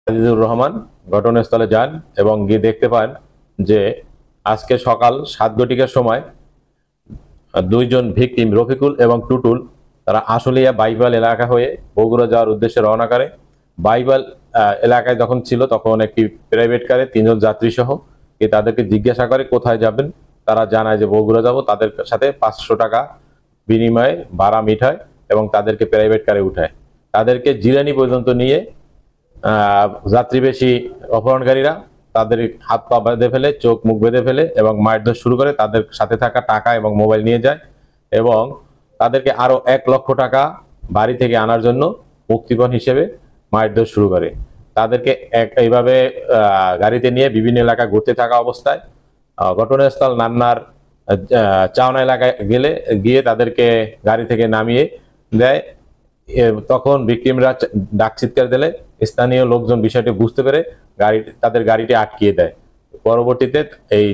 আজিজুর রহমান ঘটনাস্থলে যান এবং গিয়ে দেখতে পান যে আজকে সকাল 7 ঘটিকার সময় দুইজন ভিকটিম রফিকুল এবং টুটুল তারা আশুলিয়া বাইপাল এলাকা হয়ে বগুড়া যাওয়ার উদ্দেশ্যে রওনা করে। বাইপাল এলাকায় যখন ছিল তখন একটি প্রাইভেট কারে 3জন যাত্রী সহ তাদেরকে জিজ্ঞাসা করে কোথায় যাবেন। তারা জানায় যে বগুড়া যাব। তাদের সাথে 500 টাকা বিনিময়ে ভাড়া মিঠায় এবং তাদেরকে প্রাইভেট কারে উঠায়। তাদেরকে জিরানি পর্যন্ত নিয়ে যাত্রীবেশী অপহরণকারীরা তাদের হাত পা বেঁধে ফেলে, চোখ মুখ বেঁধে ফেলে এবং মারধর শুরু করে। তাদের সাথে থাকা টাকা এবং মোবাইল নিয়ে যায় এবং তাদেরকে আরো 1 লক্ষ টাকা বাড়ি থেকে আনার জন্য মুক্তিপণ হিসেবে মারধর শুরু করে। তাদেরকে এইভাবে গাড়িতে নিয়ে বিভিন্ন এলাকা ঘুরতে থাকা অবস্থায় ঘটনাস্থল নান্নার চাওনা এলাকায় গিয়ে তাদেরকে গাড়ি থেকে নামিয়ে দেয়। তখন ভিকটিমরা ডাক চিৎকার দিলে স্থানীয় লোকজন বিষয়টি বুঝতে পেরে তাদের গাড়িটি আটকিয়ে দেয়। পরবর্তীতে এই